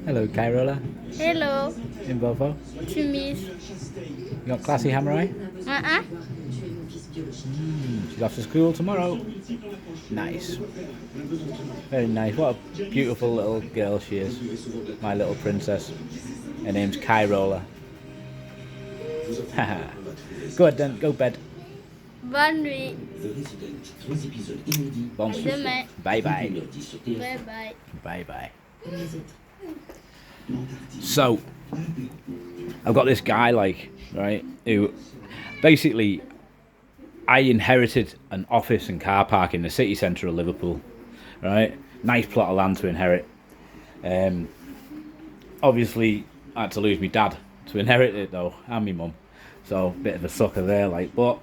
Hello, Kyrola. Hello, In Volvo. tu miss. You got classy hammer eye? Uh-uh. She's off to school tomorrow. Nice. Very nice. What a beautiful little girl she is. My little princess. Her name's Kyrola. Haha. Go ahead then, go bed. Bonne nuit. Bon À souffle. demain. Bye bye. Bye bye. Bye bye. So, I've got this guy, right, who basically I inherited an office and car park in the city centre of Liverpool, right? Nice plot of land to inherit. Obviously, I had to lose my dad to inherit it though, and my mum. So, bit of a sucker there, but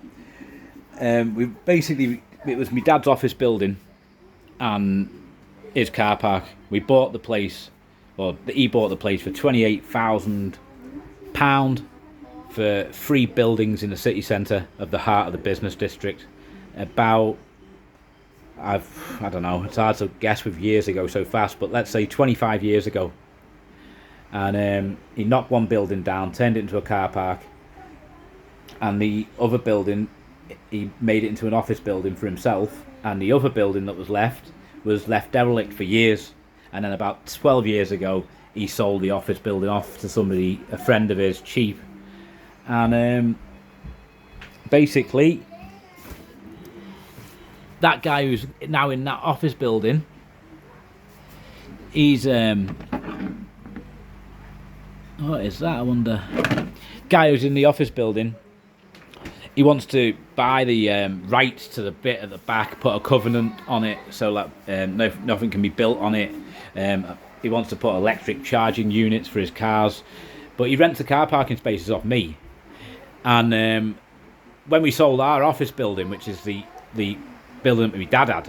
it was my dad's office building and his car park. We bought the place, or he bought the place for £28,000 for 3 buildings in the city centre of the heart of the business district. About, I don't know, it's hard to guess with years ago so fast, but let's say 25 years ago. And he knocked one building down, turned it into a car park, and the other building, he made it into an office building for himself, and the other building that was left derelict for years. And then about 12 years ago, he sold the office building off to somebody, a friend of his, cheap. And basically, that guy who's now in that office building, he's what is that, I wonder? Guy who's in the office building, he wants to buy the rights to the bit at the back, put a covenant on it so that nothing can be built on it. He wants to put electric charging units for his cars, but he rents the car parking spaces off me. And when we sold our office building, which is the building that my dad had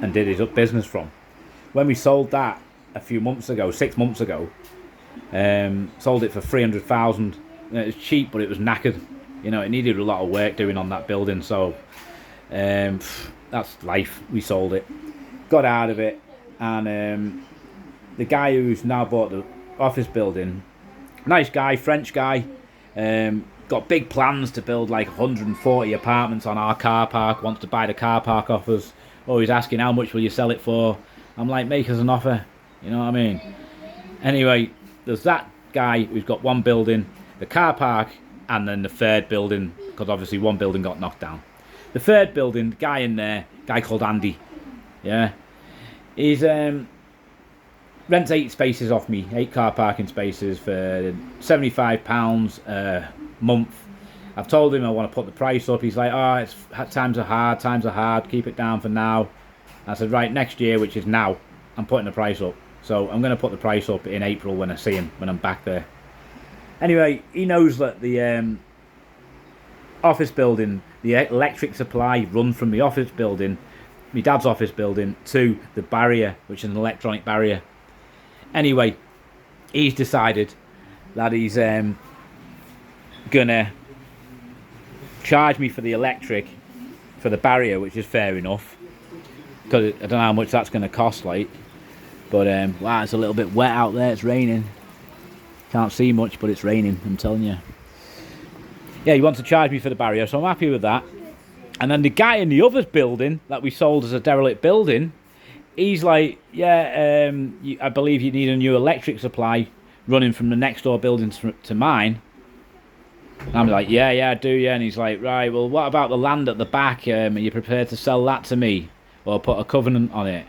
and did his business from, when we sold that a few months ago, 6 months ago, sold it for 300,000. It was cheap, but it was knackered. You know, it needed a lot of work doing on that building, so that's life. We sold it, got out of it, and the guy who's now bought the office building, nice guy, French guy, got big plans to build like 140 apartments on our car park, wants to buy the car park off us. Always asking, how much will you sell it for? I'm like, make us an offer, you know what I mean? Anyway, there's that guy who's got one building, the car park, and then the third building, because obviously one building got knocked down. The third building, guy in there, guy called Andy, yeah, he's rents 8 spaces off me, 8 car parking spaces for £75 a month. I've told him I want to put the price up. He's like, oh, times are hard, keep it down for now. I said, right, next year, which is now, I'm putting the price up. So I'm going to put the price up in April when I see him, when I'm back there. Anyway, he knows that the office building, the electric supply run from the office building, my dad's office building, to the barrier, which is an electronic barrier. Anyway, he's decided that he's gonna charge me for the electric, for the barrier, which is fair enough, because I don't know how much that's going to cost, like. But wow, it's a little bit wet out there. It's raining. Can't see much, but it's raining, I'm telling you. Yeah, he wants to charge me for the barrier, so I'm happy with that. And then the guy in the other building that we sold as a derelict building, he's like, yeah, I believe you need a new electric supply running from the next door building to mine. And I'm like, yeah, I do, yeah. And he's like, right, well, what about the land at the back? Are you prepared to sell that to me or put a covenant on it?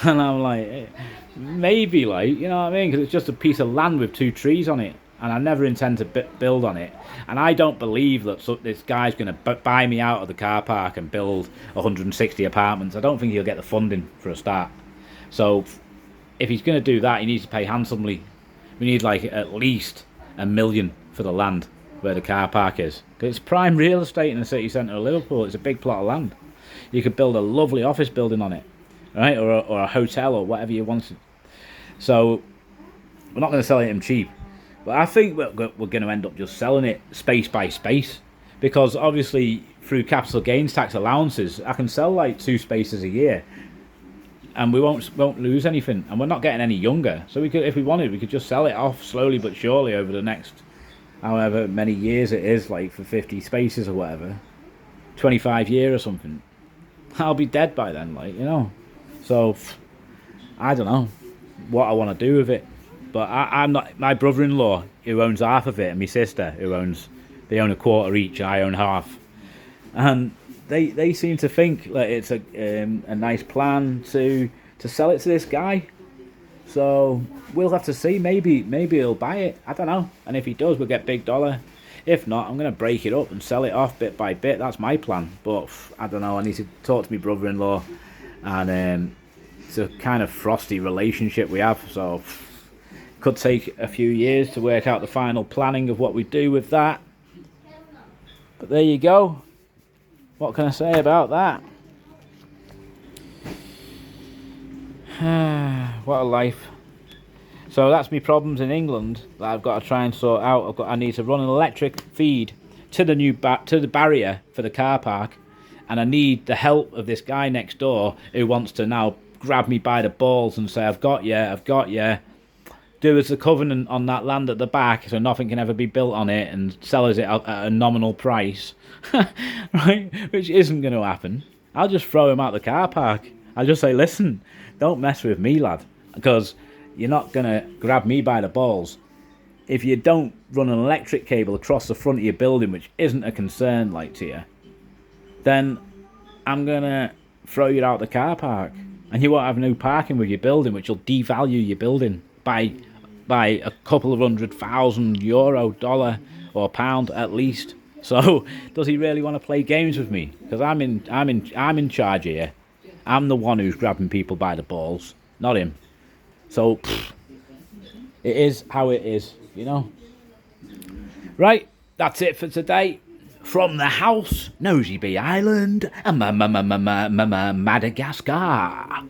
And I'm like, maybe, like, you know what I mean? Because it's just a piece of land with 2 trees on it, and I never intend to build on it. And I don't believe that this guy's going to buy me out of the car park and build 160 apartments. I don't think he'll get the funding for a start. So if he's going to do that, he needs to pay handsomely. We need like at least £1 million for the land where the car park is. 'Cause it's prime real estate in the city centre of Liverpool. It's a big plot of land. You could build a lovely office building on it, right? Or a hotel or whatever you wanted. So we're not going to sell it him cheap. But I think we're going to end up just selling it space by space. Because obviously through capital gains tax allowances, I can sell like 2 spaces a year. and we won't lose anything, and we're not getting any younger. So we could, if we wanted, we could just sell it off slowly but surely over the next however many years it is, like for 50 spaces or whatever, 25 years or something. I'll be dead by then, like, you know. So I don't know what I want to do with it, but I'm not. My brother-in-law, who owns half of it, and my sister, they own a quarter each. I own half, and they seem to think that it's a nice plan to sell it to this guy. So we'll have to see. Maybe he'll buy it. I don't know. And if he does, we'll get big dollar. If not, I'm going to break it up and sell it off bit by bit. That's my plan. But I don't know. I need to talk to my brother-in-law, and it's a kind of frosty relationship we have. So could take a few years to work out the final planning of what we do with that. But there you go. What can I say about that? What a life. So that's my problems in England that I've got to try and sort out. I need to run an electric feed to the to the barrier for the car park, and I need the help of this guy next door who wants to now grab me by the balls and say, I've got you. Do us a covenant on that land at the back so nothing can ever be built on it, and sell us it at a nominal price. Right? Which isn't going to happen. I'll just throw him out the car park. I'll just say, listen, don't mess with me, lad, because you're not going to grab me by the balls. If you don't run an electric cable across the front of your building, which isn't a concern like to you, then I'm going to throw you out the car park. And you won't have no parking with your building, which will devalue your building by a couple of €100,000, dollar or pound at least. So does he really want to play games with me? Because I'm in charge here. I'm the one who's grabbing people by the balls, not him. So it is how it is, you know. Right, that's it for today. From the house, Nosy Bee Island, Madagascar.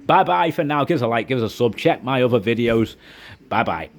Bye bye for now. Give us a like, give us a sub, check my other videos. Bye bye.